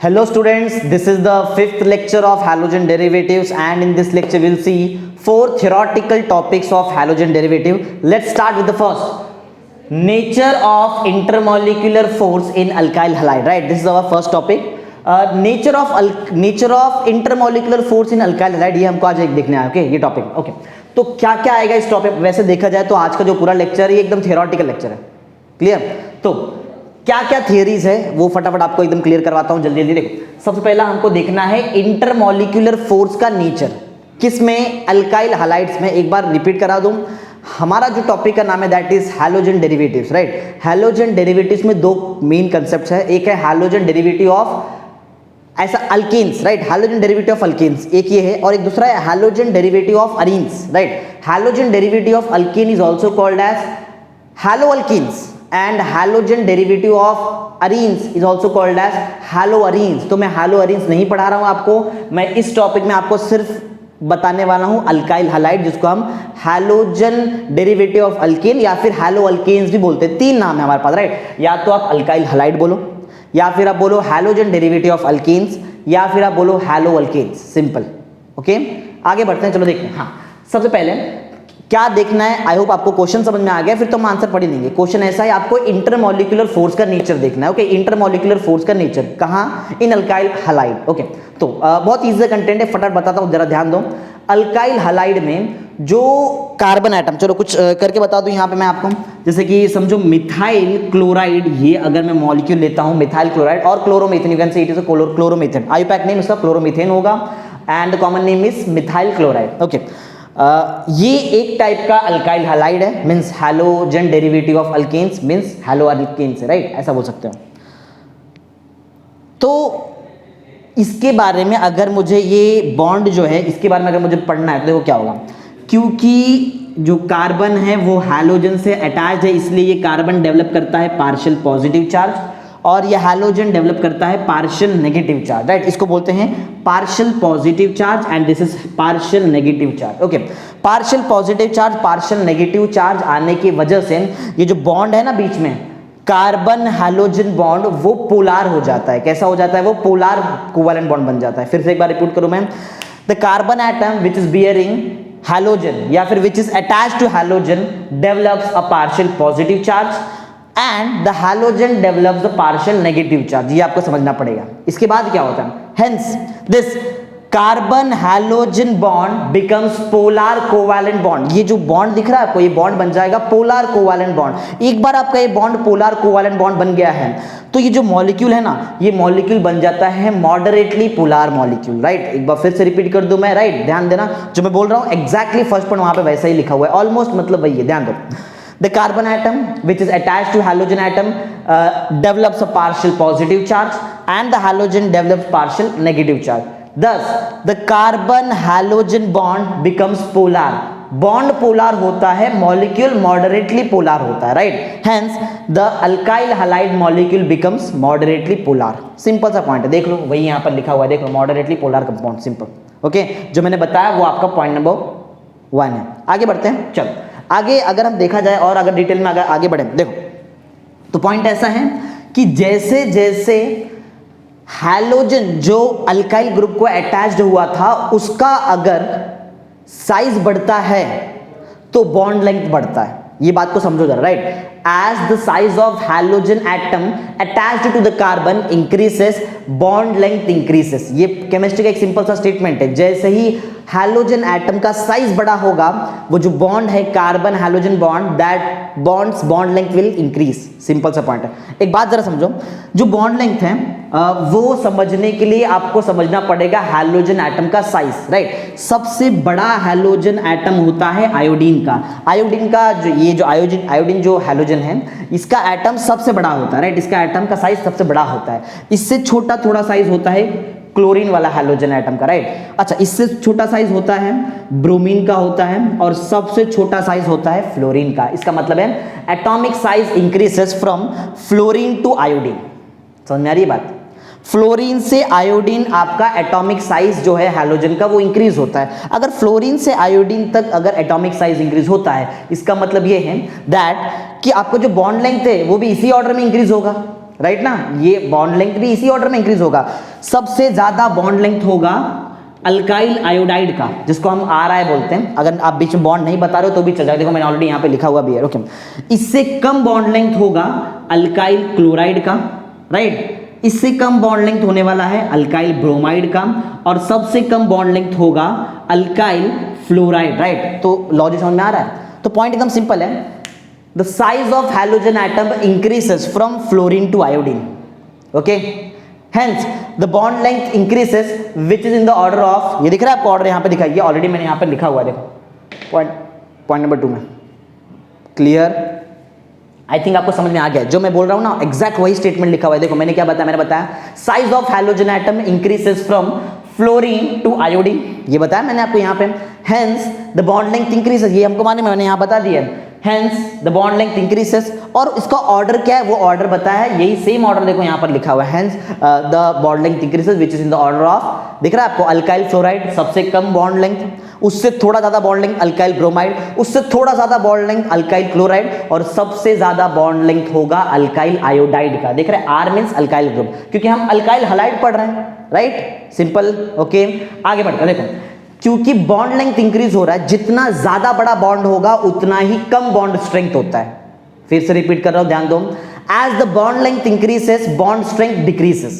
Hello students, this is the fifth lecture of halogen derivatives and in this lecture we'll see four theoretical topics of halogen derivative. Let's start with the first. Nature of intermolecular force in alkyl halide, right? This is our first topic. Nature of intermolecular force in alkyl halide, ये हमको आज एक देखना है, okay? ये topic, okay? तो क्या क्या आएगा इस टॉपिक? वैसे देखा जाए तो आज का जो पूरा लेक्चर है ये एकदम थियोरेटिकल लेक्चर है, क्लियर? तो क्या क्या थियरीज है वो फटाफट आपको एकदम क्लियर करवाता हूं जल्दी जल्दी। देखो, सबसे पहला हमको देखना है इंटरमॉलिक्यूलर फोर्स का नेचर किसमें, अल्काइल हैलाइड्स में। एक बार रिपीट करा दूं, हमारा जो टॉपिक का नाम है that is halogen derivatives, right? Halogen derivatives में दो मेन कंसेप्ट है, एक है हैलोजन डेरिवेटिव ऑफ ऐसा alkanes, right? Halogen derivative of alkanes एक ये है, और एक दूसरा है halogen derivative of arenes, right? Halogen derivative of alkane is also called as haloalkanes and halogen derivative of arenes is also called as haloarenes। तो मैं haloarenes नहीं पढ़ा रहा हूं आपको, मैं इस टॉपिक में आपको सिर्फ बताने वाला हूं अल्काइल हैलाइड, जिसको हम हैलोजन डेरिवेटिव ऑफ अल्केन या फिर हैलोअल्केन्स भी बोलते हैं। तीन नाम है हमारे पास, राइट? या तो आप अल्काइल हैलाइड बोलो, या फिर आप बोलो हैलोजन डेरिवेटिव ऑफ अल्केन्स, या फिर आप बोलो हैलोअल्केन्स, सिंपल, ओके? आगे बढ़ते हैं, चलो देखते हैं। हाँ, सबसे पहले क्या देखना है, आई होप आपको क्वेश्चन समझ में आ गया, फिर तो हम आंसर पढ़ ही लेंगे। क्वेश्चन ऐसा है, आपको इंटरमॉलिक्यूलर फोर्स का नेचर देखना है, ओके? इंटरमॉलिक्यूलर फोर्स का नेचर कहाँ, इन अल्काइल हैलाइड, ओके? तो बहुत इजी कंटेंट है, फटाफट बताता हूँ, जरा ध्यान दो। अल्काइल हैलाइड में जो कार्बन एटम, चलो कुछ करके बता दूं यहाँ पे मैं आपको, जैसे कि समझो मिथाइल क्लोराइड, ये अगर मैं मॉलिक्यूल लेता हूँ मिथाइल क्लोराइड और chloromethane, you can say it is a chloromethane, IUPAC name इसका क्लोरोमीथेन होगा and common name is methyl chloride, okay? ये एक टाइप का अल्काइल हैलाइड है, means halogen derivative of alkanes, means haloalkanes, right? ऐसा बोल सकते हो। तो इसके बारे में अगर मुझे ये बॉन्ड जो है इसके बारे में अगर मुझे पढ़ना है तो देखो क्या होगा, क्योंकि जो कार्बन है वो हैलोजन से अटैच्ड है, इसलिए ये कार्बन डेवलप करता है पार्शियल पॉजिटिव चार्ज और ये हैलोजन डेवलप करता है पार्शियल नेगेटिव चार्ज, राइट? इसको बोलते हैं partial positive charge and this is partial negative charge, okay? Partial positive charge, partial negative charge आने की वजह से ये जो बॉन्ड है ना बीच में, कार्बन हैलोजन बॉन्ड, वो पोलार हो जाता है। कैसा हो जाता है? वो पोलार कोवेलेंट बॉन्ड बन जाता है। फिर से एक बार रिपीट करूं मैं, the carbon atom which is bearing halogen या फिर which is attached to halogen develops a partial positive charge and the halogen develops the partial negative charge. ये आपको समझना पड़ेगा। इसके बाद क्या होता है, hence this carbon halogen bond becomes polar covalent bond. ये जो बॉन्ड दिख रहा है आपको, ये बॉन्ड बन जाएगा पोलार कोवेलेंट बॉन्ड। एक बार आपका ये बॉन्ड पोलार कोवेलेंट बॉन्ड बन गया है तो ये जो मॉलिक्यूल है ना, ये मॉलिक्यूल बन जाता है मॉडरेटली पोलार मॉलिक्यूल, राइट? एक बार फिर से रिपीट कर दूं मैं, राइट? ध्यान देना, जो मैं बोल रहा हूं एग्जैक्टली फर्स्ट पॉइंट वहां पे वैसा ही लिखा हुआ है, ऑलमोस्ट मतलब वही है, ध्यान दो। The carbon atom which is attached to halogen atom develops a partial positive charge and the halogen develops partial negative charge. Thus, the carbon halogen bond becomes polar. Bond polar होता है, molecule moderately polar होता है, right? Hence the alkyl halide molecule becomes moderately polar. Simple सा point है, देख लो वही यहाँ पर लिखा हुआ है, देख लो moderately polar compound, simple, okay? जो मैंने बताया वो आपका पॉइंट नंबर 1 है। आगे बढ़ते हैं, चलो आगे अगर हम देखा जाए और अगर डिटेल में अगर आगे बढ़े, देखो तो पॉइंट ऐसा है कि जैसे जैसे हैलोजन जो अल्काइल ग्रुप को अटैच्ड हुआ था उसका अगर साइज बढ़ता है तो बॉन्ड लेंथ बढ़ता है। ये बात को समझो जरा, right? as the size of halogen atom attached to the carbon increases bond length increases। ये केमिस्ट्री का एक सिंपल सा स्टेटमेंट है। जैसे ही हैलोजन एटम का साइज बड़ा होगा, वो जो बॉन्ड है carbon halogen bond, that bond length will increase. Simple सा पॉइंट है। एक बात जरा समझो, जो बॉन्ड लेंथ है वो समझने के लिए आपको समझना पड़ेगा हैलोजन एटम का साइज, राइट? सबसे बड़ा हैलोजन एटम होता है आयोडीन का। आयोडीन का जो ये जो आयोडीन जो हैलोजन है, इसका एटम सबसे बड़ा होता है, राइट? इसका एटम का साइज सबसे बड़ा होता है। इससे छोटा थोड़ा साइज होता है क्लोरीन वाला हैलोजन एटम का, राइट? अच्छा, इससे छोटा साइज होता है ब्रोमीन का होता है, और सबसे छोटा साइज होता है फ्लोरीन का। इसका मतलब है atomic size increases from fluorine to iodine. समझ में आ रही है बात? फ्लोरीन से आयोडीन आपका एटॉमिक साइज जो है हैलोजन का वो इंक्रीज होता है। अगर फ्लोरीन से आयोडीन तक अगर एटॉमिक साइज इंक्रीज होता है, इसका मतलब ये है दैट कि आपको जो बॉन्ड लेंथ है वो भी इसी ऑर्डर में इंक्रीज होगा। राइट ना, ये बॉन्ड लेंथ भी इसी ऑर्डर में इंक्रीज होगा। सबसे ज्यादा बॉन्ड लेंथ होगा अल्काइल आयोडाइड का, जिसको हम RI बोलते हैं। अगर आप बीच में बॉन्ड नहीं बता रहे हो तो भी चल जाएगा, देखो मैंने ऑलरेडी यहाँ पे लिखा हुआ भी है, ओके। इससे कम बॉन्ड लेंथ होगा अल्काइल क्लोराइड का, राइट। इससे कम बॉन्ड लेंथ होने वाला है अल्काइल ब्रोमाइड का, और सबसे कम बॉन्ड लेंथ होगा अल्काइल फ्लोराइड, राइट। तो लॉजिक समझ में आ रहा है? तो पॉइंट एकदम सिंपल है, the size of halogen atom increases from fluorine to iodine, okay. Hence the bond length increases which is in the order of, ये दिख रहा है आपको ऑर्डर यहाँ पे दिखाई, ऑलरेडी मैंने यहाँ पे लिखा हुआ है, देखो पॉइंट नंबर 2 में। क्लियर? आई थिंक आपको समझ में आ गया जो मैं बोल रहा हूँ ना, एग्जैक्ट वही स्टेटमेंट लिखा हुआ है। देखो मैंने क्या बताया, मैंने बताया size of halogen atom increases from fluorine to iodine, ये बताया मैंने आपको यहाँ पे। Hence the bond length increases, ये हमको मालूम है, मैंने यहाँ बता दिया। Hence the bond length increases, और इसका ऑर्डर क्या है वो ऑर्डर बताया है, यही सेम ऑर्डर देखो यहाँ पर लिखा हुआ है। Hence the bond length increases which is in the order of, दिख रहा है आपको, अल्काइल फ्लोराइड सबसे कम बॉन्ड लेंथ, उससे थोड़ा ज्यादा बॉन्ड लेंथ अल्काइल ब्रोमाइड, उससे थोड़ा ज्यादा बॉन्ड लेंथ अल्काइल क्लोराइड, और सबसे ज्यादा बॉन्ड लेंथ होगा अल्काइल आयोडाइड का। देख रहे हैं, R मींस अल्काइल ग्रुप, क्योंकि हम अल्काइल हलाइड पढ़ रहे हैं, राइट, सिंपल, ओके। आगे बढ़ते हैं, देखो क्योंकि बॉन्ड लेंथ इंक्रीज हो रहा है, जितना ज्यादा बड़ा बॉन्ड होगा उतना ही कम बॉन्ड स्ट्रेंथ होता है। फिर से रिपीट कर रहा हूं, ध्यान दो, as the bond length increases bond strength decreases,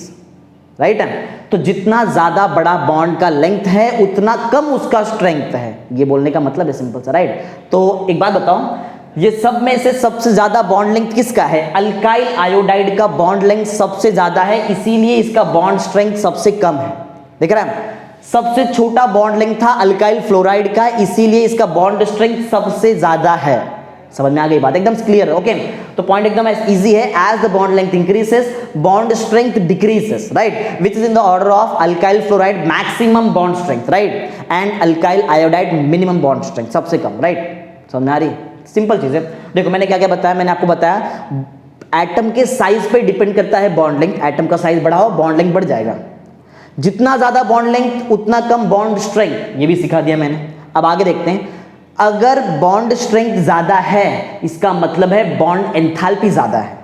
right है। तो जितना ज्यादा बड़ा बॉन्ड का लेंथ है उतना कम उसका स्ट्रेंथ है, ये बोलने का मतलब है सिंपल सा, राइट। तो एक बात बताओ, ये सब में से सबसे ज्यादा बॉन्ड लेंथ किसका है? अल्काइल आयोडाइड का बॉन्ड लेंथ सबसे ज्यादा है, इसीलिए इसका बॉन्ड स्ट्रेंथ सबसे कम है। देख रहे हैं, सबसे छोटा बॉन्ड लेंथ था अल्काइल फ्लोराइड का, इसीलिए इसका बॉन्ड स्ट्रेंथ सबसे ज्यादा है। समझ में आ गई बात? एकदम क्लियर, ओके। तो पॉइंट एकदम इजी है, as the bond length increases bond strength decreases, right, which is in the order of alkyl fluoride maximum bond strength, right, and alkyl iodide minimum bond strength, सबसे कम, right. समझ में आ रही? Simple चीज है। देखो मैंने क्या क्या बताया, मैंने आपको बताया एटम के साइज पे डिपेंड करता है बॉन्ड लेंथ, एटम का साइज बड़ा हो बॉन्ड लेंथ बढ़ जाएगा, जितना ज्यादा बॉन्ड लेंथ उतना कम बॉन्ड स्ट्रेंथ, ये भी सिखा दिया मैंने। अब आगे देखते हैं, अगर बॉन्ड स्ट्रेंथ ज्यादा है इसका मतलब है बॉन्ड एंथैल्पी ज्यादा है,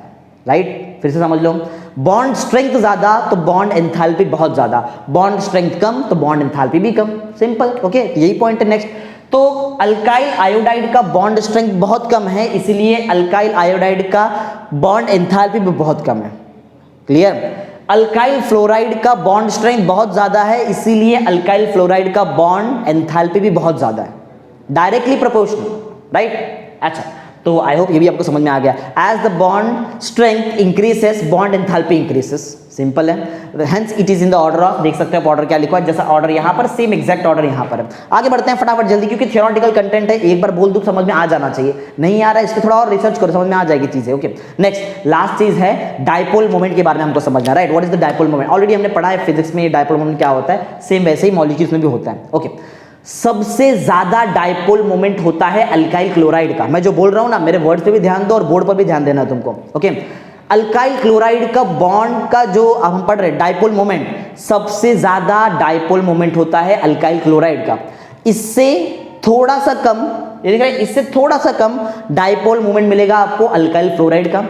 राइट। फिर से समझ लो, बॉन्ड स्ट्रेंथ ज्यादा तो बॉन्ड एंथैल्पी बहुत ज्यादा, बॉन्ड स्ट्रेंथ कम तो बॉन्ड एंथैल्पी भी कम, सिंपल, ओके। यही पॉइंट है। नेक्स्ट, तो अल्काइल आयोडाइड का बॉन्ड स्ट्रेंथ बहुत कम है, इसलिए अल्काइल आयोडाइड का बॉन्ड एंथैल्पी भी बहुत कम है। क्लियर? अल्काइल फ्लोराइड का बॉन्ड स्ट्रेंथ बहुत ज्यादा है, इसीलिए अल्काइल फ्लोराइड का बॉन्ड एंथैल्पी भी बहुत ज्यादा है, डायरेक्टली प्रोपोर्शनल, राइट। अच्छा, तो आई होप ये भी आपको समझ में आ गया। As the bond strength increases bond enthalpy increases, simple है। Hence it is in the order of, देख सकते हो ऑर्डर क्या लिखा है, जैसा ऑर्डर यहाँ पर सेम एग्जैक्ट ऑर्डर यहाँ पर है। आगे बढ़ते हैं फटाफट जल्दी, क्योंकि थियोरेटिकल कंटेंट है, एक बार बोल दूं समझ में आ जाना चाहिए, नहीं आ रहा है इस पर थोड़ा और रिसर्च करो, समझ में आ जाएगी चीजें, ओके। नेक्स्ट लास्ट चीज है डायपोल मोमेंट के बारे में हमको समझना, right. What is the dipole moment? Already हमने पढ़ा है फिजिक्स में डायपोल मोमेंट क्या होता है, सेम वैसे ही मॉलिक्यूल्स में भी होता है, ओके। सबसे ज्यादा डायपोल मोमेंट होता है अल्काइल क्लोराइड का। मैं जो बोल रहा हूं ना, मेरे वर्ड्स पे भी ध्यान दो और बोर्ड पर भी ध्यान देना तुमको, ओके। अल्काइल क्लोराइड का बॉन्ड का जो अब हम पढ़ रहे हैं डायपोल मोमेंट, सबसे ज्यादा डायपोल मोमेंट होता है अल्काइल क्लोराइड का। इससे थोड़ा सा कम, ये देख रहे हैं, इससे थोड़ा सा कम डायपोल मोमेंट मिलेगा आपको अल्काइल फ्लोराइड का।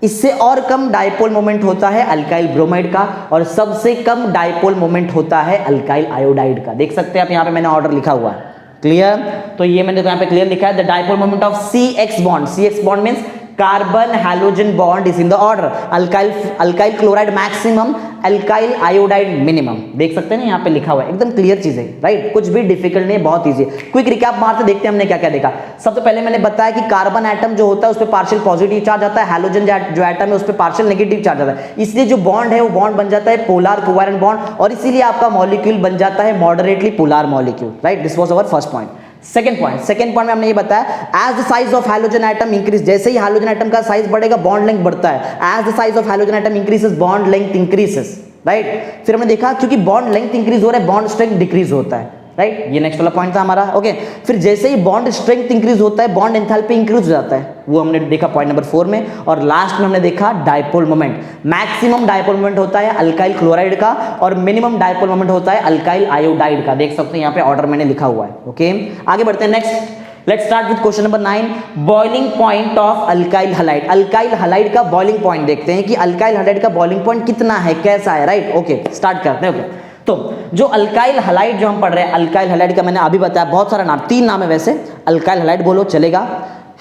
इससे और कम डायपोल मोमेंट होता है अल्काइल ब्रोमाइड का, और सबसे कम डायपोल मोमेंट होता है अल्काइल आयोडाइड का। देख सकते हैं आप यहाँ पे मैंने ऑर्डर लिखा हुआ है, क्लियर। तो ये मैंने यहाँ पे क्लियर लिखा है, the dipole moment of CX bond, CX bond means carbon halogen bond is in the order alkyl chloride maximum, alkyl iodide minimum. देख सकते हैं ना यहाँ पे लिखा हुआ है, एकदम क्लियर चीज है, राइट। कुछ भी डिफिकल्ट नहीं है, बहुत इजी है। क्विक रिकैप मारते देखते हैं हमने क्या क्या देखा। सबसे पहले मैंने बताया कि कार्बन एटम जो होता है उस पर पार्शियल पॉजिटिव चार्ज आता है, हैलोजन जो एटम है उस पर पार्शियल नेगेटिव चार्ज आता है, इसलिए जो बॉन्ड है वो बॉन्ड बन जाता है पोलर कोवैलेंट बॉन्ड, और इसीलिए आपका मॉलिक्यूल बन जाता है moderately polar molecule, right. This was our first point. Second point में हमने ये बताया, as the size of halogen atom increase, जैसे ही हैलोजन एटम का साइज बढ़ेगा बॉन्ड लेंथ बढ़ता है, as the size of halogen atom increases bond length increases, right. फिर हमने देखा क्योंकि बॉन्ड लेंथ इंक्रीज हो रहा है बॉन्ड स्ट्रेंथ डिक्रीज होता है, राइट। ये नेक्स्ट वाला पॉइंट था हमारा, ओके। फिर जैसे ही बॉन्ड स्ट्रेंथ इंक्रीज होता है बॉन्ड एंथैल्पी इंक्रीज हो जाता है, वो हमने देखा पॉइंट नंबर 4 में। और लास्ट में हमने देखा dipole moment, maximum dipole moment होता है अल्काइल क्लोराइड का, और मिनिमम डायपोल मोमेंट होता है अल्काइल आयोडाइड का। देख सकते हैं यहाँ पे ऑर्डर मैंने लिखा हुआ है, ओके। आगे बढ़ते हैं next, let's start with question number 9, boiling point of alkyl halide. Alkyl halide का बॉइलिंग पॉइंट देखते हैं कि अल्काइल हलाइड का बॉइलिंग पॉइंट कितना है, कैसा है, राइट। ओके स्टार्ट करते हैं। ओके तो जो अल्काइल हलाइड जो हम पढ़ रहे हैं, अल्काइल हलाइड का मैंने अभी बताया बहुत सारा नाम, 3 नाम है वैसे। अल्काइल हलाइड बोलो चलेगा,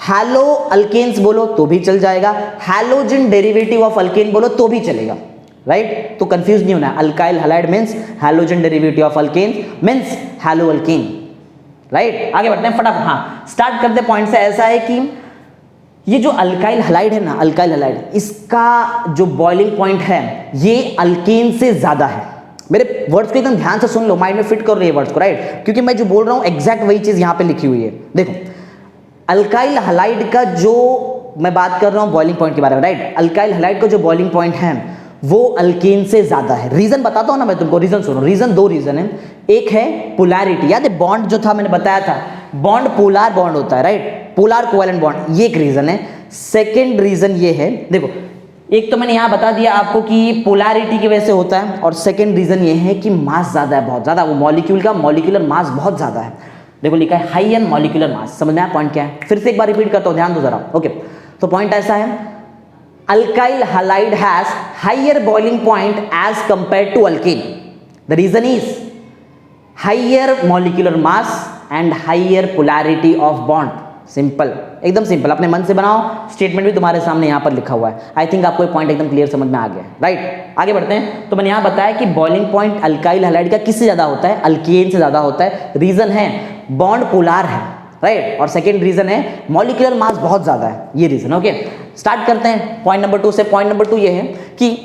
हैलो अल्केन्स बोलो तो भी चल जाएगा, हैलोजन डेरिवेटिव ऑफ अल्केन बोलो तो भी चलेगा, राइट। तो कंफ्यूज नहीं होना, alkyl halide means halogen derivative of alkane means hello alkane, right. आगे बढ़ते हैं फटाफट। हाँ स्टार्ट करते पॉइंट से। ऐसा है कि ये जो अल्काइल हलाइड है ना, अल्काइल हलाइड, इसका जो बॉइलिंग पॉइंट है ये अल्केन से ज्यादा है। मेरे वर्ड्स को एकदम ध्यान से सुन लो, माइंड में फिट कर रही है वर्ड्स को, राइट, क्योंकि मैं जो बोल रहा हूं एग्जैक्ट वही चीज यहां पे लिखी हुई है। देखो अल्काइल हलाइड का जो मैं बात कर रहा हूं बॉइलिंग पॉइंट के बारे में, राइट। अल्काइल हलाइड का जो बॉइलिंग पॉइंट है वो अल्केन से ज्यादा है। रीजन बताता हूं ना मैं तुमको, रीजन सुनो। रीजन 2 रीजन है। एक है पोलैरिटी, याद है बॉन्ड जो था मैंने बताया था, बॉन्ड पोलर बॉन्ड होता है, राइट, पोलर कोवेलेंट बॉन्ड, ये एक रीजन है। सेकेंड रीजन ये है, देखो एक तो मैंने यहां बता दिया आपको कि पोलैरिटी की वजह से होता है, और सेकेंड रीजन ये है कि मास ज्यादा है, बहुत ज्यादा, वो मॉलिक्यूल का मॉलिक्यूलर मास बहुत ज्यादा है। देखो लिखा है हाई एंड मॉलिक्यूलर मास, समझ में आया पॉइंट क्या है? फिर से एक बार रिपीट करता हूं, ध्यान दो जरा। ओके तो पॉइंट ऐसा है, alkyl halide has higher boiling point as compare to alkane. The reason is higher molecular mass and higher polarity of bond. Simple, एकदम सिंपल, अपने मन से बनाओ, स्टेटमेंट भी तुम्हारे सामने यहां पर लिखा हुआ है। आई थिंक आपको ये पॉइंट एकदम क्लियर समझ में आ गया, राइट। आगे बढ़ते हैं। तो मैंने यहां बताया कि बॉइलिंग पॉइंट अल्काइल हलाइड का किससे ज्यादा होता है? अल्केन से ज्यादा होता है। रीजन है बॉन्ड पोलर है, राइट, और सेकेंड रीजन है मॉलिक्यूलर मास बहुत ज्यादा है, ये रीजन। ओके स्टार्ट करते हैं पॉइंट नंबर 2 से। पॉइंट नंबर 2 ये है कि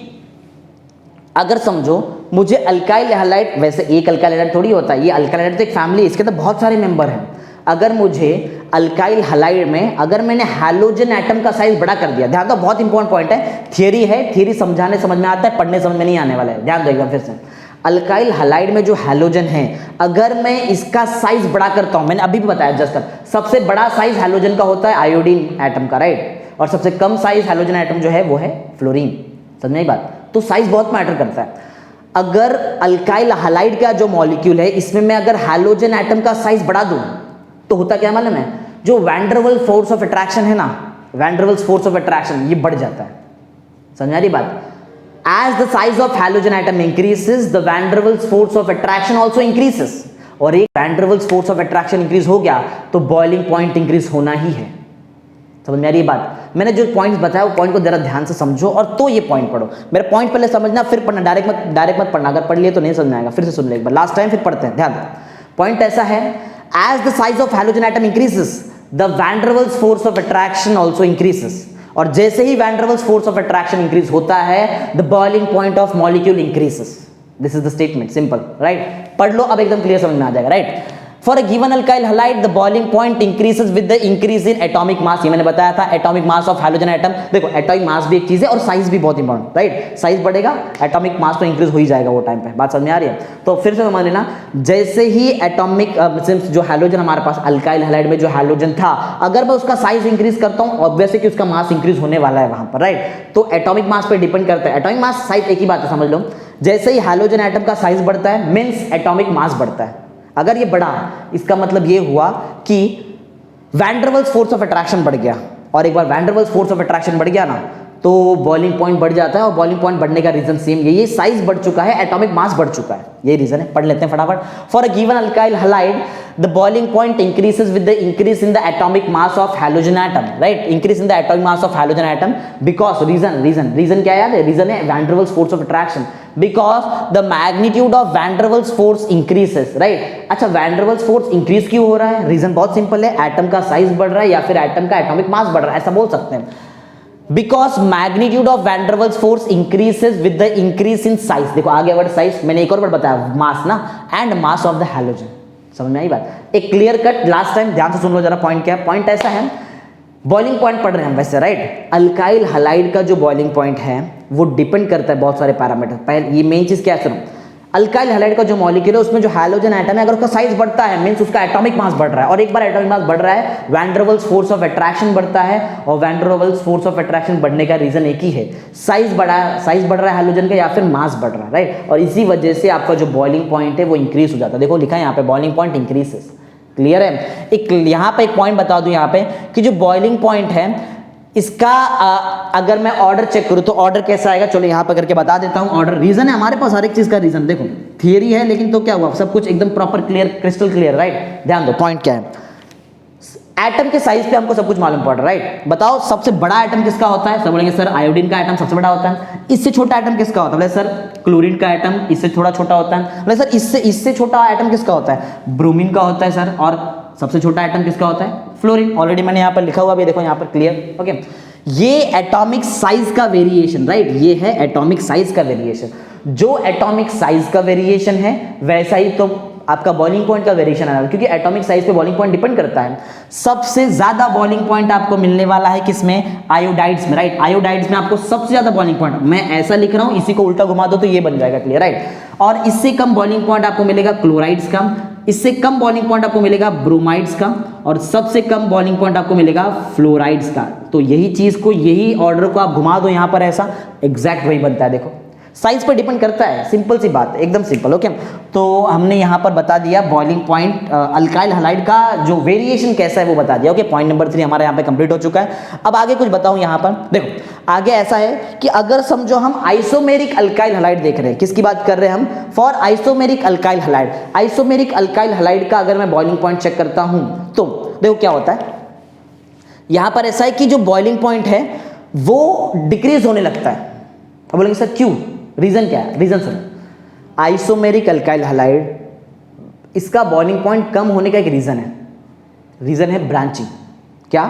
अगर समझो मुझे अल्काइल हलाइड, वैसे एक अल्काइल हलाइड थोड़ी होता है, ये अल्काइल हलाइड तो एक फैमिली है, इसके अंदर बहुत सारे मेंबर हैं। अगर मुझे अल्काइल हलाइड में अगर मैंने हैलोजन एटम का साइज बड़ा कर दिया, ध्यान दो बहुत इंपॉर्टेंट पॉइंट है, थियरी है, थियरी समझाने समझ में आता है, पढ़ने समझ में नहीं आने वाला है, ध्यान दो एकदम फिर से। अल्काइल हलाइड में जो हैलोजन है, अगर मैं इसका साइज बड़ा करता हूं, मैंने अभी भी बताया जस्ट, सबसे बड़ा साइज हैलोजन का होता है आयोडीन एटम का, राइट, और सबसे कम साइज हैलोजन एटम जो है वो है फ्लोरीन। समझ में आई बात? तो साइज बहुत मैटर करता है। अगर अल्काइल हलाइड का जो मॉलिक्यूल है इसमें मैं अगर हैलोजन एटम का साइज बढ़ा दूं तो होता क्या मालूम है? जो वैंडरवल फोर्स ऑफ अट्रैक्शन है ना, वैंडरवल्स फोर्स ऑफ अट्रैक्शन, ये बढ़ जाता है। समझ आ रही बात? As the size of halogen atom increases, the van der Waals force of attraction also increases. और एक van der Waals force of attraction increase हो गया तो boiling point increase होना ही है। समझ में आ रही है बात? मैंने जो पॉइंट्स बताया वो पॉइंट को जरा ध्यान से समझो और तो ये पॉइंट पढ़ो। मेरा पॉइंट पहले समझना फिर पढ़ना, डायरेक्ट मत पढ़ना, अगर पढ़ लिए तो नहीं समझ में आएगा। फिर से सुन ले एक बार, लास्ट टाइम फिर पढ़ते हैं, ध्यान दो। पॉइंट ऐसा है, as the size of halogen atom increases, the van der Waals force of attraction also increases. और जैसे ही van der Waals force of attraction increase होता है, the boiling point of molecule increases. This is the statement, simple, right. पढ़ लो, अब एकदम clear समझ में आ जाएगा, right. For a given alkyl halide the boiling point increases with the increase in atomic mass. ये मैंने बताया था, atomic mass of halogen atom. देखो एटॉमिक मास भी एक चीज है और साइज भी बहुत इंपॉर्टेंट, राइट। साइज बढ़ेगा, एटॉमिक मास तो इंक्रीज हो ही जाएगा वो टाइम पे। बात समझ में आ रही है? तो फिर से समझ लेना, जैसे ही एटॉमिक जो हैलोजन हमारे पास अल्काइल हलाइड में जो हैलोजन था, अगर मैं उसका साइज इंक्रीज करता हूं, ऑब्वियसली कि उसका मास इंक्रीज होने वाला है वहां पर, राइट। तो एटॉमिक मास पे डिपेंड करता है। एटॉमिक मास साइज एक ही बात है, समझ लो। जैसे ही हैलोजन एटम का साइज बढ़ता है मींस एटॉमिक मास बढ़ता है। अगर ये बढ़ा, इसका मतलब ये हुआ कि van der Waals force of attraction बढ़ गया, और एक बार van der Waals force of attraction बढ़ गया ना तो बॉइलिंग पॉइंट बढ़ जाता है, और बॉइलिंग पॉइंट बढ़ने का रीजन सेम ये साइज बढ़ चुका है, एटॉमिक मास बढ़ चुका है, ये रीजन है। पढ़ लेते हैं फटाफट। For a given alkyl halide the boiling point increases with the increase in the atomic mass of halogen atom, right, increase in the atomic mass of halogen atom, because reason क्या याद है? Reason है van der Waals force of attraction, because the magnitude of van der Waals force increases, right. अच्छा, van der Waals force increase क्यों हो रहा है? Reason बहुत सिंपल है, एटम का साइज बढ़ रहा है या फिर एटम का एटॉमिक मास बढ़ रहा है, ऐसा बोल सकते हैं। Because magnitude of van der Waals force increases with the increase in size. देखो आगे वर्ड साइज, मैंने एक और वर्ड बताया, मास ना, and mass of the halogen. समझ में आई बात? एक क्लियर कट, लास्ट टाइम ध्यान से सुन लो जरा पॉइंट क्या है। पॉइंट ऐसा है, बॉइलिंग पॉइंट पढ़ रहे हैं हम वैसे, राइट। अल्काइल हलाइड का जो बॉइलिंग पॉइंट है वो डिपेंड करता है बहुत सारे पैरामीटर। पहले ये मेन चीज क्या है, सुनो, अल्काइल हलाइड का जो मॉलिक्यूल है उसमें जो हैलोजन एटम है, अगर उसका साइज बढ़ता है मींस उसका एटॉमिक मास बढ़ रहा है, और एक बार एटॉमिक मास बढ़ रहा है, van der Waals force of attraction बढ़ता है, और van der Waals force of attraction बढ़ने का रीजन एक ही है, साइज बढ़ रहा है हैलोजन का या फिर मास बढ़ रहा है, राइट। और इसी वजह से आपका जो बॉइलिंग पॉइंट है वो इंक्रीज हो जाता है। देखो लिखा है यहाँ पे बॉइलिंग पॉइंट इंक्रीजेस, क्लियर है। एक यहाँ पे एक पॉइंट बता दूं यहाँ पे कि जो बॉइलिंग पॉइंट है इसका अगर मैं ऑर्डर चेक करूं तो ऑर्डर कैसा आएगा, चलो यहाँ पर करके बता देता हूं। ऑर्डर रीजन है हमारे पास, हर एक चीज का रीजन, देखो थियरी है लेकिन तो क्या हुआ, सब कुछ एकदम proper clear, crystal clear, right. ध्यान दो पॉइंट क्या है, एटम के साइज पे हमको सब कुछ मालूम पड़ रहा है, राइट। बताओ सबसे बड़ा एटम किसका होता है, सब बोलेंगे सर आयोडीन का एटम सबसे बड़ा होता है। इससे छोटा एटम किसका होता है, बोले सर क्लोरीन का एटम इससे थोड़ा छोटा होता है। बोले सर इससे छोटा एटम किसका होता है, ब्रोमीन का होता है सर। और सबसे छोटा एटम किसका होता है, फ्लोरीन। ऑलरेडी मैंने यहाँ पर लिखा हुआ भी देखो यहाँ पर क्लियर, ओके। ये एटॉमिक साइज का वेरिएशन, राइट, ये है एटॉमिक साइज का वेरिएशन। जो एटॉमिक साइज का वेरिएशन है वैसा ही तो आपका बॉइलिंग पॉइंट का वेरिएशन है, क्योंकि एटॉमिक साइज पे बॉइलिंग पॉइंट डिपेंड करता है। सबसे ज्यादा बॉइलिंग पॉइंट आपको मिलने वाला है किसमें, आयोडाइड्स में, राइट। आयोडाइड्स में आपको सबसे ज्यादा बॉइलिंग पॉइंट, मैं ऐसा लिख रहा हूं, इसी को उल्टा घुमा दो तो ये बन जाएगा, क्लियर, राइट। और इससे कम बॉइलिंग पॉइंट आपको मिलेगा क्लोराइड्स का, इससे कम बॉइलिंग पॉइंट आपको मिलेगा ब्रोमाइड्स का, और सबसे कम बॉइलिंग पॉइंट आपको मिलेगा फ्लोराइड्स का। तो यही चीज को, यही ऑर्डर को आप घुमा दो यहां पर, ऐसा एग्जैक्ट वही बनता है। देखो साइज पर डिपेंड करता है, सिंपल सी बात है, एकदम सिंपल, ओके। तो हमने यहाँ पर बता दिया बॉइलिंग पॉइंट, अल्काइल हैलाइड का जो वेरिएशन कैसा है वो बता दिया, ओके। पॉइंट नंबर 3 हमारे यहाँ पे कंप्लीट हो चुका है। अब आगे कुछ बताऊं यहाँ पर, देखो आगे ऐसा है कि अगर समझो हम आइसोमेरिक अल्काइल हैलाइड देख रहे हैं, किसकी बात कर रहे हैं हम, for isomeric alkyl halide. Isomeric alkyl halide का अगर मैं बॉइलिंग पॉइंट चेक करता हूं तो देखो क्या होता है, यहां पर ऐसा है कि जो बॉइलिंग पॉइंट है वो डिक्रीज होने लगता है। अब बोलेंगे सर क्यों, रीजन क्या है, रीजन सुनो। आइसोमेरिक अल्काइल हैलाइड, इसका बॉइलिंग पॉइंट कम होने का एक रीजन है, रीजन है ब्रांचिंग। क्या,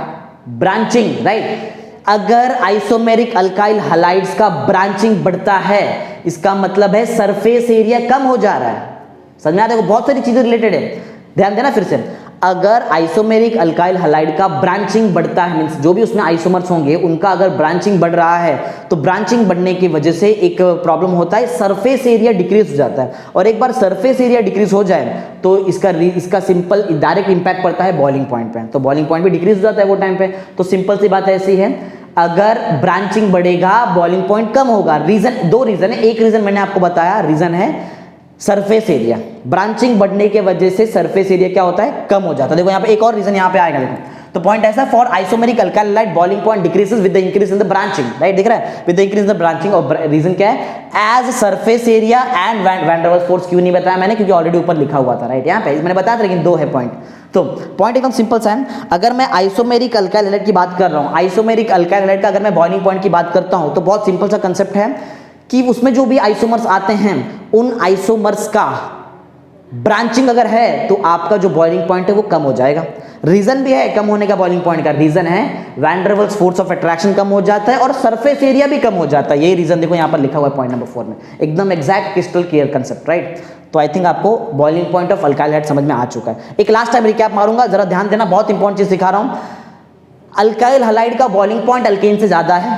ब्रांचिंग, राइट। अगर आइसोमेरिक अल्काइल हैलाइड्स का ब्रांचिंग बढ़ता है इसका मतलब है सरफेस एरिया कम हो जा रहा है। समझ में आता है, बहुत सारी चीजें रिलेटेड है, ध्यान देना फिर से। अगर आइसोमेरिक अल्काइल हैलाइड का ब्रांचिंग बढ़ता है, मींस जो भी उसमें आइसोमर्स होंगे उनका अगर ब्रांचिंग बढ़ रहा है तो ब्रांचिंग बढ़ने की वजह से एक प्रॉब्लम होता है, सरफेस एरिया डिक्रीज हो जाता है। और एक बार सरफेस एरिया डिक्रीज हो जाए तो इसका सिंपल डायरेक्ट इंपैक्ट पड़ता है बॉइलिंग पॉइंट पे, तो बॉइलिंग पॉइंट भी डिक्रीज हो जाता है वो टाइम पे। तो सिंपल सी बात ऐसी है, अगर ब्रांचिंग बढ़ेगा बॉइलिंग पॉइंट कम होगा। रीजन, दो रीजन है, एक रीजन मैंने आपको बताया, रीजन है सरफेस एरिया, ब्रांचिंग बढ़ने के वजह से सरफेस एरिया क्या होता है, कम हो जाता है। देखो यहाँ पे एक और रीजन यहाँ पे आएगा, देखो तो पॉइंट ऐसा, for isomeric alkyl halide boiling point decreases with the increase in the branching, right, दिख रहा है, with the increase in the branching. और रीजन क्या है, as surface area and van der Waals force. क्यों नहीं बताया मैंने, क्योंकि ऑलरेडी ऊपर लिखा हुआ था, राइट, यहाँ पे मैंने बताया था, लेकिन दो है पॉइंट। तो पॉइंट एकदम सिंपल सा है, अगर मैं आइसोमेरिक अल्काइल हैलाइड की बात कर रहा हूँ, आइसोमेरिक अल्काइल हैलाइड का अगर मैं बॉइलिंग पॉइंट की बात करता हूँ तो बहुत सिंपल सा कंसेप्ट है कि उसमें जो भी आइसोमर्स आते हैं उन आइसोमर्स का ब्रांचिंग अगर है तो आपका जो बॉइलिंग पॉइंट है वो कम हो जाएगा। रीजन भी है कम होने का बॉइलिंग पॉइंट का, रीजन है van der Waals force of attraction कम हो जाता है और सरफेस एरिया भी कम हो जाता है। यही रीजन देखो यहाँ पर लिखा हुआ है पॉइंट नंबर 4 में, एकदम exact crystal clear concept, right. तो आई थिंक आपको boiling point of alkyl halide समझ में आ चुका है। एक लास्ट टाइम रिकैप मारूंगा, जरा ध्यान देना, बहुत इंपॉर्टेंट चीज सिखा रहा हूं। अल्काइल हैलाइड का बॉइलिंग पॉइंट अल्केन से ज्यादा है,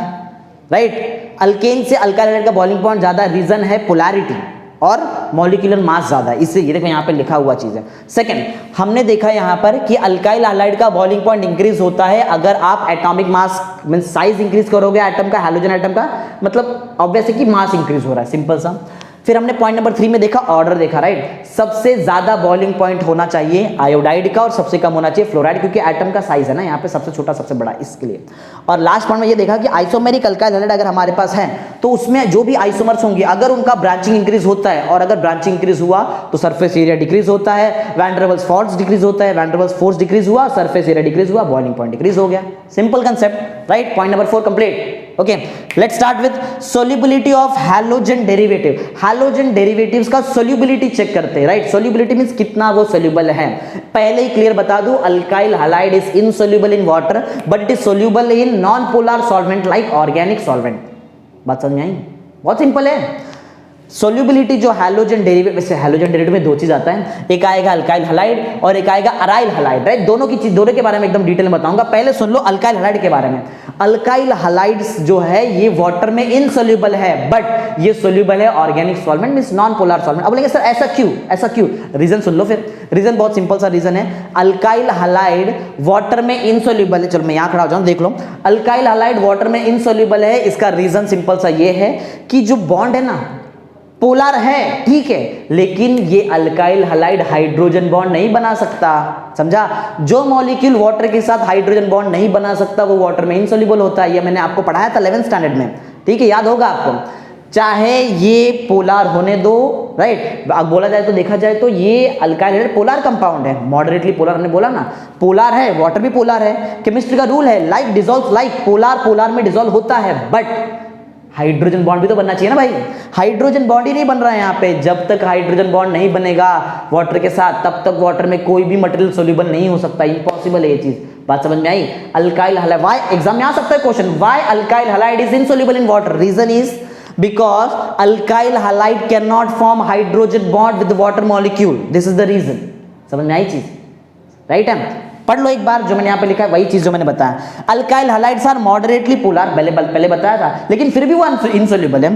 राइट। अल्केन से अल्काइल हैलाइड का बॉइलिंग पॉइंट ज्यादा, रीजन है पोलैरिटी और मॉलिक्यूलर मास ज्यादा है, इससे ये देखो यहाँ पे लिखा हुआ चीज है। सेकंड, हमने देखा यहाँ पर कि अल्काइल हैलाइड का बॉइलिंग पॉइंट इंक्रीज होता है अगर आप atomic mass mean size increase करोगे एटम का, हैलोजन एटम का, मतलब ऑब्वियस है कि मास इंक्रीज हो रहा है, सिंपल सा। फिर हमने पॉइंट नंबर 3 में देखा ऑर्डर देखा, राइट। सबसे ज्यादा बॉइलिंग पॉइंट होना चाहिए आयोडाइड का और सबसे कम होना चाहिए फ्लोराइड, क्योंकि एटम का साइज है ना यहाँ पे सबसे छोटा सबसे बड़ा, इसके लिए। और लास्ट पॉइंट में ये देखा कि आइसोमेरिक अल्काइल हैलाइड अगर हमारे पास है तो उसमें जो भी आइसोमर्स होंगे अगर उनका ब्रांचिंग इंक्रीज होता है, और अगर ब्रांचिंग इंक्रीज हुआ तो सरफेस एरिया डिक्रीज होता है, van der Waals force decrease होता है, van der Waals force decrease हुआ, सरफेस एरिया डिक्रीज हुआ, बॉइलिंग पॉइंट डिक्रीज हो गया। Simple concept, right. Point number 4 complete. Okay, let's start with solubility of halogen derivative. Halogen derivatives का solubility check करते हैं, right. Solubility means कितना वो soluble है। पहले ही क्लियर बता दूं, alkyl halide is insoluble in water but it is soluble in non polar solvent like organic solvent. बात समझ में आई? बहुत सिंपल है। सोल्यूबिलिटी जो हैलोजन डेरिवेटिव, वैसे हैलोजन डेरिवेटिव में दो चीज आता है, एक आएगा अल्काइल हैलाइड और एक आएगा अराइल हैलाइड, राइट। दोनों की चीज, दोनों के बारे में एकदम डिटेल में बताऊंगा। पहले सुन लो अल्काइल हैलाइड के बारे में। अल्काइल हैलाइड्स जो है ये वाटर में इनसोल्यूबल है बट ये सोल्यूबल है organic solvent means non polar solvent. अब बोलेंगे सर ऐसा क्यों, ऐसा क्यों? रीजन सुन लो फिर। रीजन बहुत सिंपल सा रीजन है, अल्काइल हैलाइड वाटर में इनसोल्यूबल है। चलो मैं यहां खड़ा हो जाऊं, देख लो। अल्काइल हैलाइड वाटर में इनसोल्यूबल है, इसका रीजन सिंपल सा ये है कि जो बॉन्ड है ना, पोलर है, ठीक है, लेकिन ये अल्काइल हैलाइड हाइड्रोजन बॉन्ड नहीं बना सकता, समझा। जो मॉलिक्यूल वाटर के साथ हाइड्रोजन बॉन्ड नहीं बना सकता वो वाटर में इनसोल्यूबल होता है। ये मैंने आपको पढ़ाया था 11th स्टैंडर्ड में, ठीक है, याद होगा आपको। चाहे ये पोलर होने दो, राइट, अब बोला जाए तो देखा जाए तो ये अल्काइल हैलाइड पोलर कंपाउंड है, मॉडरेटली पोलर, हमने बोला ना, पोलर है, वाटर भी पोलर है। केमिस्ट्री का रूल है like dissolve like, polar polar में डिसॉल्व होता है, बट हाइड्रोजन बॉन्ड भी तो बनना चाहिए ना भाई। हाइड्रोजन बॉन्ड ही नहीं बन रहा है यहाँ पे। जब तक हाइड्रोजन बॉन्ड नहीं बनेगा वाटर के साथ तब तक वाटर में कोई भी मटेरियल सोल्यूबल नहीं हो सकता, इम्पॉसिबल है ये चीज। बात समझ में आई। अल्काइल हैलाइड, व्हाई, एग्जाम में आ सकता है question, why alkyl halide is insoluble in water. Reason is because alkyl halide cannot form hydrogen bond with the water molecule, this is the reason। समझ में आई चीज, राइट है। पढ़ लो एक बार जो मैंने यहाँ पे लिखा है, वही चीज जो मैंने बताया। Alkyl halides are moderately polar, पहले बताया था, लेकिन फिर भी वो इनसोल्यूबल है।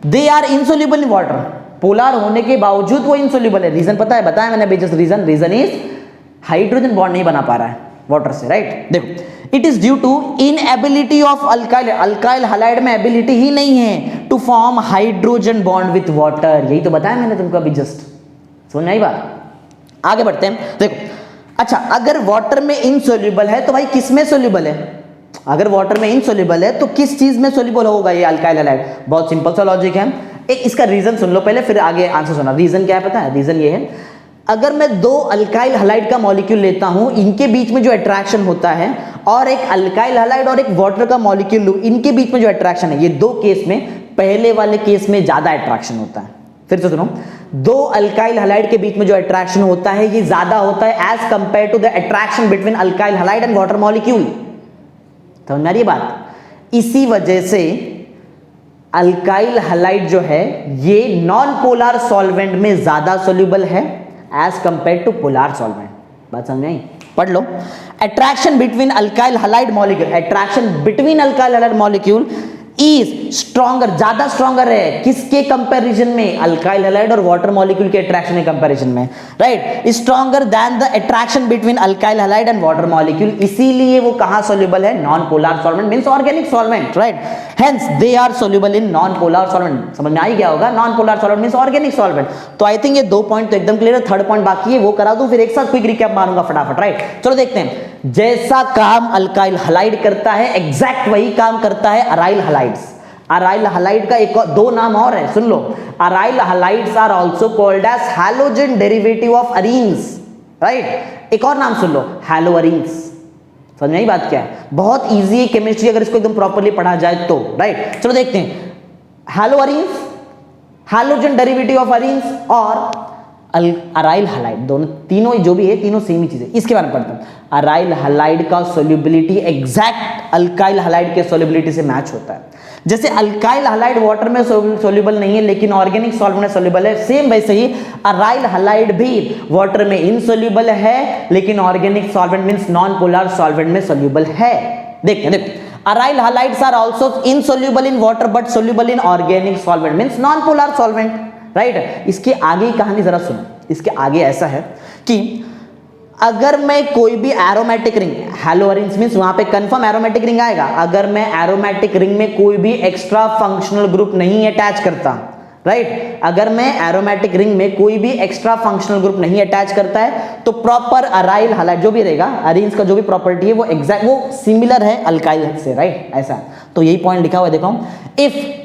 They are insoluble in water, polar होने के बावजूद वो इनसोल्यूबल है। रीजन पता है, बताया मैंने अभी just reason is hydrogen bond नहीं बना पा रहा है वाटर से, राइट। देखो, it is due to inability of alkyl halide में एबिलिटी ही नहीं है to form hydrogen bond with water. यही तो बताया मैंने तुमको अभी जस्ट, समझ में आई बात। आगे बढ़ते हैं। देखो, अच्छा, अगर वाटर में इनसोल्यूबल है तो भाई किस में सोल्यूबल है? अगर वाटर में इनसोल्यूबल है तो किस चीज में सोल्यूबल होगा ये अल्काइल हैलाइड? बहुत सिंपल सा लॉजिक है। एक इसका रीजन सुन लो पहले, फिर आगे आंसर सुना। रीजन क्या है पता है? रीजन ये है, अगर मैं दो अल्काइल हैलाइड का मॉलिक्यूल लेता हूं, इनके बीच में जो अट्रैक्शन होता है, और एक अल्काइल हैलाइड और एक वाटर का मॉलिक्यूल लूं, इनके बीच में जो अट्रैक्शन है, ये दो केस में, पहले वाले केस में ज्यादा अट्रैक्शन होता है। फिर से सुनो, दो अल्काइल हैलाइड के बीच में जो अट्रैक्शन होता है ये ज्यादा होता है as compare to the attraction between alkyl halide and water molecule. समझ में आ रही है बात? इसी वजह से अल्काइल हैलाइड जो है ये नॉन पोलर सॉल्वेंट में ज्यादा सोल्यूबल है as compare to polar solvent. बात समझ में आई? पढ़ लो। Attraction between alkyl halide molecule, attraction between alkyl halide molecule is stronger, ज्यादा स्ट्रॉन्गर है किसके कंपैरिजन में? अल्काइल हैलाइड और वाटर मॉलिक्यूल के अट्रैक्शन के कंपैरिजन में, right. Stronger than the attraction between alkyl halide and water molecule, इसीलिए वो कहां सोल्यूबल है? Non polar solvent means organic solvent, right. Hence they are soluble in non polar solvent. समझ में आ ही गया होगा, non polar solvent means organic solvent. तो I think ये दो पॉइंट तो एकदम क्लियर है। थर्ड पॉइंट बाकी है, वो करा दूं, फिर एक साथ क्विक रिकैप मारूंगा फटाफट, राइट। चलो देखते हैं। जैसा काम अल्काइल हैलाइड करता है एग्जैक्ट वही काम करता है अराइल हैलाइड्स। अराइल हैलाइड का एक और दो नाम और है, सुन लो। Aryl halides are also called as halogen derivative of arenes, right. एक और नाम सुन लो, हैलोअरीन्स। समझ में आई बात क्या है? बहुत इजी है केमिस्ट्री अगर इसको एकदम प्रॉपर्ली पढ़ा जाए तो, राइट। चलो देखते हैं। हैलोअरीन्स, हैलोजन डेरिवेटिव ऑफ अरीन्स और अराइल हैलाइड, दोनों तीनों जो भी है तीनों सेम ही चीज है। इसके बारे में पढ़ते हैं। अराइल हैलाइड का सोल्यूबिलिटी एग्जैक्ट अल्काइल हैलाइड के सोल्यूबिलिटी से मैच होता है। जैसे अल्काइल हैलाइड वाटर में सोल्यूबल नहीं है लेकिन ऑर्गेनिक सॉल्वेंट में सोल्यूबल है, सेम वैसे ही अराइल हैलाइड भी वाटर में इनसोल्यूबल है लेकिन organic solvent means non polar solvent में सोल्यूबल है। देखते हैं, देखो। Aryl halides are also insoluble in water but soluble in organic solvent means non polar solvent, right. इसके आगे की कहानी जरा सुनो। इसके आगे ऐसा है कि अगर मैं कोई भी एरोमेटिक रिंग, हैलोअरीन्स मींस वहां पे कंफर्म एरोमेटिक रिंग आएगा, अगर मैं एरोमेटिक रिंग में कोई भी एक्स्ट्रा फंक्शनल ग्रुप नहीं अटैच करता, राइट। अगर मैं एरोमेटिक रिंग में कोई भी एक्स्ट्रा फंक्शनल ग्रुप नहीं अटैच करता है तो प्रॉपर अराइल हैलाइड जो भी रहेगा, अरीन्स का जो भी प्रॉपर्टी है वो एग्जैक्ट वो सिमिलर है अल्काइल से, राइट। ऐसा तो यही पॉइंट लिखा हुआ है, देखो। इफ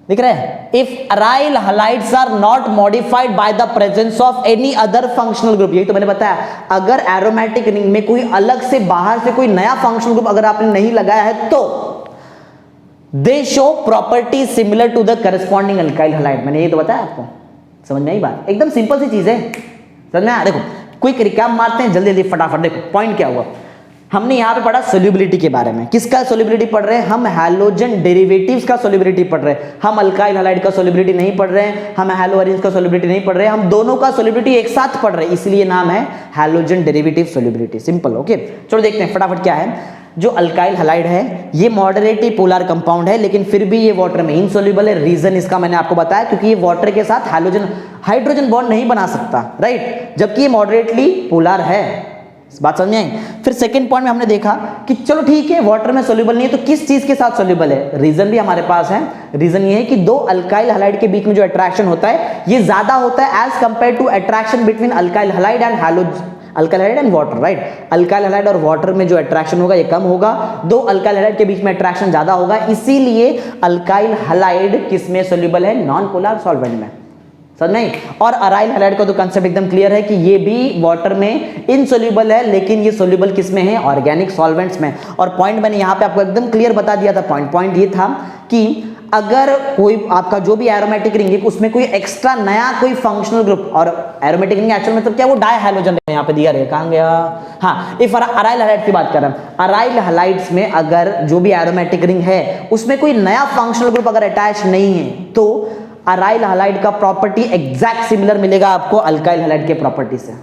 दिख रहा है, if aryl halides are not modified by the presence of any other functional group, यही तो मैंने बताया। अगर एरोमेटिक रिंग में कोई अलग से बाहर से कोई नया फंक्शनल ग्रुप अगर आपने नहीं लगाया है तो they show property similar to the corresponding alkyl halide. मैंने ये तो बताया आपको, समझ में आई बात? एकदम सिंपल सी चीज है, समझ में आया? देखो क्विक रिकैप मारते हैं जल्दी जल्दी फटाफट। देखो पॉइंट क्या हुआ, हमने यहां पे पढ़ा सोल्यूबिलिटी के बारे में। किसका सोल्यूबिलिटी पढ़ रहे हैं हम? हैलोजन डेरिवेटिव्स का सोल्यूबिलिटी पढ़ रहे हैं हम। अल्काइल हैलाइड का सोल्यूबिलिटी नहीं पढ़ रहे हैं हम, हैलोअरीन्स का सोल्यूबिलिटी नहीं पढ़ रहे हैं हम, दोनों का सोल्यूबिलिटी एक साथ पढ़ रहे हैं, इसलिए नाम है halogen derivative solubility. Simple, okay. चलो देखते हैं फटाफट क्या है। जो अल्काइल हैलाइड है ये मॉडरेटली पोलर कंपाउंड है लेकिन फिर भी ये वाटर में इनसोल्यूबल है। रीजन इसका मैंने आपको बताया, क्योंकि ये वाटर के साथ हाइड्रोजन बॉन्ड नहीं बना सकता, राइट, जबकि ये मॉडरेटली पोलर है। बात समझ में आई। फिर सेकंड पॉइंट में हमने देखा कि चलो ठीक है वाटर में सोल्यूबल नहीं है तो किस चीज के साथ सोल्यूबल है, रीजन भी हमारे पास है। रीजन ये है कि दो अल्काइल हैलाइड के बीच में जो अट्रैक्शन होता है ये ज्यादा होता है as compare to attraction between alkyl halide and alkyl halide and water, right. Alkyl halide और वाटर में जो अट्रैक्शन होगा ये कम होगा, दो अल्काइल हैलाइड के बीच में अट्रैक्शन ज्यादा होगा, इसीलिए अल्काइल हैलाइड किस में सोल्यूबल है, नॉन पोलर सॉल्वेंट में, समझ नहीं। और अराइल हैलाइड का तो कांसेप्ट एकदम क्लियर है कि ये भी वाटर में इनसोल्यूबल है, लेकिन ये सोल्यूबल किस में है, ऑर्गेनिक सॉल्वेंट्स में। और पॉइंट मैंने यहाँ पे आपको एकदम क्लियर बता दिया था, पॉइंट ये था कि अगर कोई आपका जो भी एरोमेटिक रिंग है उसमें कोई एक्स्ट्रा नया कोई फंक्शनल ग्रुप, और एरोमेटिक रिंग एक्चुअल मतलब क्या, वो डाई हैलोजन यहाँ पे दिया रहेगा, कहाँ गया, हाँ, इफ अराइल हैलाइड की बात कर रहे हैं, अराइल हैलाइड्स में अगर जो भी एरोमेटिक रिंग है उसमें कोई नया फंक्शनल ग्रुप अगर अटैच नहीं है तो अराइल हैलाइड का प्रॉपर्टी एग्जैक्ट सिमिलर मिलेगा आपको अल्काइल हैलाइड के प्रॉपर्टी से,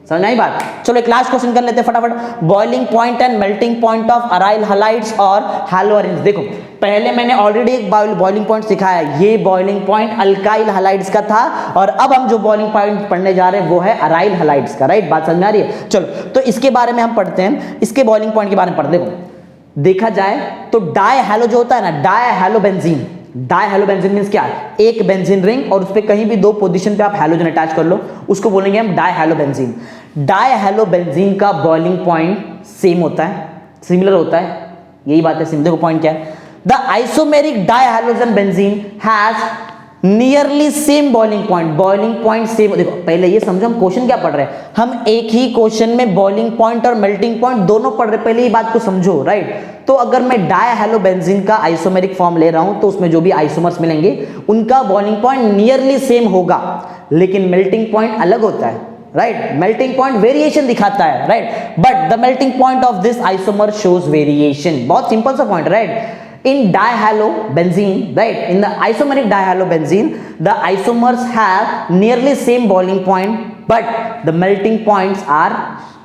समझ आई बात। चलो एक लास्ट क्वेश्चन कर लेते हैं फटाफट, boiling point and melting point of aryl halides और हैलो अरेंज। देखो पहले मैंने ऑलरेडी एक बॉइलिंग पॉइंट सिखाया है, ये बॉइलिंग पॉइंट अल्काइल हैलाइड्स का था, और अब हम जो बॉइलिंग पॉइंट पढ़ने जा रहे हैं वो है अराइल हैलाइड्स का, राइट। बात समझ में आ रही है। चलो तो इसके बारे में हम पढ़ते हैं, इसके बॉइलिंग पॉइंट के बारे में पढ़ते। देखो देखा जाए तो डाई हैलो जो होता है ना, dihalobenzene, dihalobenzene means क्या, एक बेंजीन रिंग और उस पे कहीं भी दो पोजीशन पे आप हैलोजन अटैच कर लो, उसको बोलेंगे हम dihalobenzene. Dihalobenzene का बॉइलिंग पॉइंट सेम होता है, सिमिलर होता है, यही बात है। देखो पॉइंट क्या है, the isomeric dihalogen benzene has nearly same boiling point same. देखो पहले ये समझो हम क्वेश्चन क्या पढ़ रहे हैं, हम एक ही क्वेश्चन में बॉइलिंग पॉइंट और मेल्टिंग पॉइंट दोनों पढ़ रहे हैं, पहले ये बात को समझो, राइट। तो अगर मैं डाई हैलो बेंजीन का आइसोमेरिक फॉर्म ले रहा हूं तो उसमें जो भी आइसोमर्स मिलेंगे उनका बॉइलिंग पॉइंट नियरली सेम होगा, लेकिन मेल्टिंग पॉइंट अलग होता है, राइट। मेल्टिंग पॉइंट वेरिएशन दिखाता है, right, but the melting point of this isomer shows variation. बहुत सिंपल सा point, right. In dihalobenzene, right, in the isomeric dihalobenzene, the isomers have nearly same boiling point, but the melting points are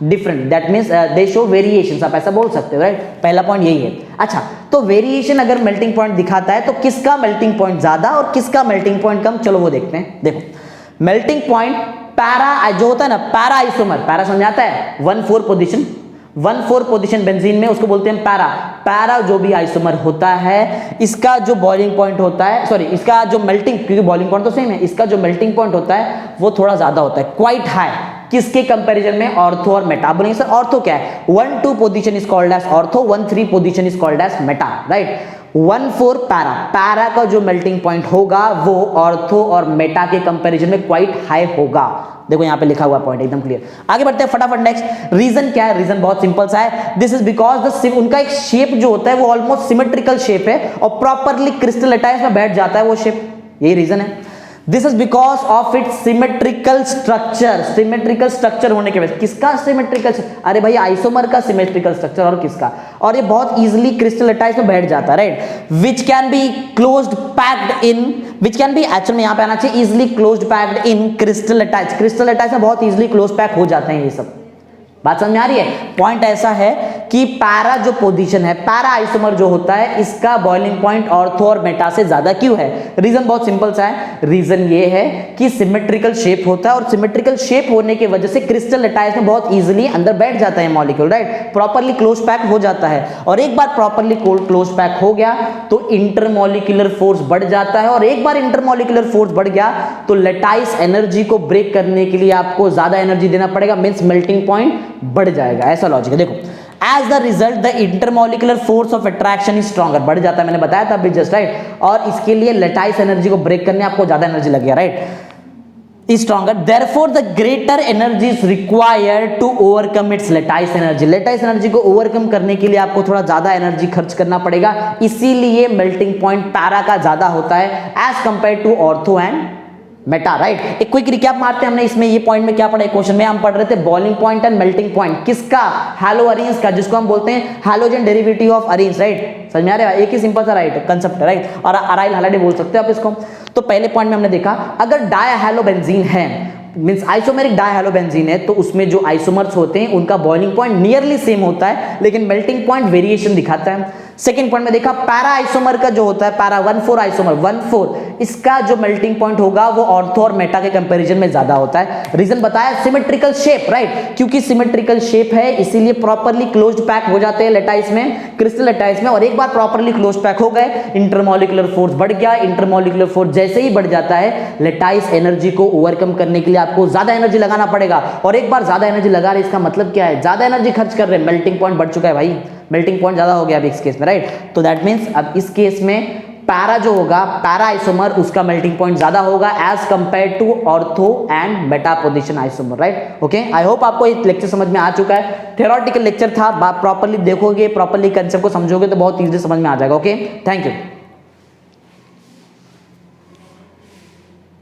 different. That means they show variations. आप ऐसा बोल सकते हो, right? पहला point यही है। अच्छा, तो वेरिएशन अगर मेल्टिंग पॉइंट दिखाता है तो किसका मेल्टिंग पॉइंट ज्यादा और किसका मेल्टिंग पॉइंट कम, चलो वो देखते हैं। देखो मेल्टिंग पॉइंट पैरा जो होता है ना, पैरा आइसोमर, पैरा समझाता है 1,4 पोजीशन, 1,4 पोजीशन बेंजीन में उसको बोलते हैं पैरा। पैरा जो भी आइसोमर होता है इसका जो बॉइलिंग पॉइंट होता है, सॉरी इसका जो मेल्टिंग, क्योंकि बॉइलिंग पॉइंट तो सेम है, इसका जो मेल्टिंग पॉइंट होता है वो थोड़ा ज्यादा होता है, क्वाइट हाई। किसके कंपैरिजन में, ऑर्थो और मेटा। बोलेंगे सर ऑर्थो क्या है, 1,2 position is called as ortho, 1,3 position is called as meta, right. 1,4 para, para का जो मेल्टिंग पॉइंट होगा वो ऑर्थो और मेटा के कंपैरिजन में क्वाइट हाई होगा। देखो यहाँ पे लिखा हुआ पॉइंट एकदम क्लियर। आगे बढ़ते हैं फटाफट नेक्स्ट। रीजन क्या है, रीजन बहुत सिंपल सा है, दिस इज बिकॉज उनका एक शेप जो होता है वो ऑलमोस्ट सिमेट्रिकल शेप है और प्रॉपरली क्रिस्टलाइज में बैठ जाता है वो शेप, यही रीजन है। This is because of its symmetrical structure, symmetrical structure होने के वजह। किसका सिमेट्रिकल, अरे भाई आइसोमर का सिमेट्रिकल स्ट्रक्चर, और किसका, और ये बहुत इजीली क्रिस्टलाइज में बैठ जाता है, right. Which can be closed packed in, which can be, actual में यहाँ पे आना चाहिए easily closed packed in crystallize, crystallize में बहुत इजिली क्लोज पैक हो जाते हैं ये सब। बात समझ में आ रही है। पॉइंट ऐसा है कि पैरा जो पोजीशन है, पैरा आइसोमर जो होता है इसका बॉइलिंग पॉइंट ऑर्थो और मेटा से ज्यादा क्यों है, रीजन बहुत सिंपल सा है। रीजन ये है कि सिमेट्रिकल शेप होता है और सिमेट्रिकल शेप होने की वजह से क्रिस्टल लैटाइस में बहुत इजीली अंदर बैठ जाता है molecule, right, properly close pack हो जाता है। और एक बार प्रॉपर्ली क्लोज पैक हो गया तो इंटरमॉलिक्यूलर फोर्स बढ़ जाता है, और एक बार इंटरमॉलिक्यूलर फोर्स बढ़ गया तो लैटाइस एनर्जी को ब्रेक करने के लिए आपको ज्यादा एनर्जी देना पड़ेगा, मींस मेल्टिंग पॉइंट बढ़ जाएगा, ऐसा लॉजिक है। देखो as the result the intermolecular force of attraction is stronger, बढ़ जाता है, मैंने बताया था अभी जस्ट, राइट। और इसके लिए लैटाइस एनर्जी को ब्रेक करने आपको ज्यादा एनर्जी लगेगा, right, is stronger, therefore the greater energy is required to overcome its lattice energy। lattice energy को overcome करने के लिए आपको थोड़ा ज्यादा एनर्जी खर्च करना पड़ेगा, इसीलिए मेल्टिंग पॉइंट पैरा का ज्यादा होता है as compare to ortho and meta, right. एक क्विक रिकैप मारते हैं हमने इसमें, ये पॉइंट में क्या पढ़ा है, क्वेश्चन में हम पढ़ रहे थे boiling point and melting point किसका, हैलो अरेंज का, जिसको हम बोलते हैं halogen derivative of arrange, right. समझ में आ रहा है, एक ही सिंपल सा राइट कंसेप्ट है, राइट। और अराइल हैलाइड बोल सकते हो आप इसको। तो पहले पॉइंट में हमने देखा अगर डायहैलोबेंजीन है, मींस आइसोमेरिक डायहैलोबेंजीन है, तो उसमें जो आइसोमर्स होते हैं उनका बॉइलिंग पॉइंट नियरली सेम होता है, लेकिन मेल्टिंग पॉइंट वेरिएशन दिखाता है। सेकेंड पॉइंट में देखा पैरा आइसोमर का जो होता है पैरा 1,4 आइसोमर 1,4, इसका जो मेल्टिंग पॉइंट होगा वो ऑर्थो और मेटा के कंपैरिजन में ज्यादा होता है। रीजन बताया सिमेट्रिकल शेप, राइट, क्योंकि सिमेट्रिकल शेप है इसीलिए प्रॉपर्ली क्लोज्ड पैक हो जाते हैं लेटाइस में, क्रिस्टल लेटाइस में। और एक बार प्रॉपर्ली क्लोज्ड पैक हो गए, इंटरमॉलिक्यूलर फोर्स बढ़ गया, इंटरमॉलिक्यूलर फोर्स जैसे ही बढ़ जाता है लेटाइस एनर्जी को ओवरकम करने के लिए आपको ज्यादा एनर्जी लगाना पड़ेगा। और एक बार ज्यादा एनर्जी लगा रहे इसका मतलब क्या है, ज्यादा एनर्जी खर्च कर रहे हैं, मेल्टिंग पॉइंट बढ़ चुका है भाई, मेल्टिंग पॉइंट ज्यादा हो गया अभी इस केस में, राइट। तो दैट मींस अब इस केस में पैरा जो होगा पैरा आइसोमर उसका मेल्टिंग पॉइंट ज्यादा होगा as compare to ortho and beta position isomer, right. Okay, I hope आपको ये लेक्चर समझ में आ चुका है। थ्योरेटिकल लेक्चर था, प्रॉपर्ली देखोगे, प्रॉपर्ली कंसेप्ट को समझोगे तो बहुत इजीली समझ में आ जाएगा। Okay, thank you.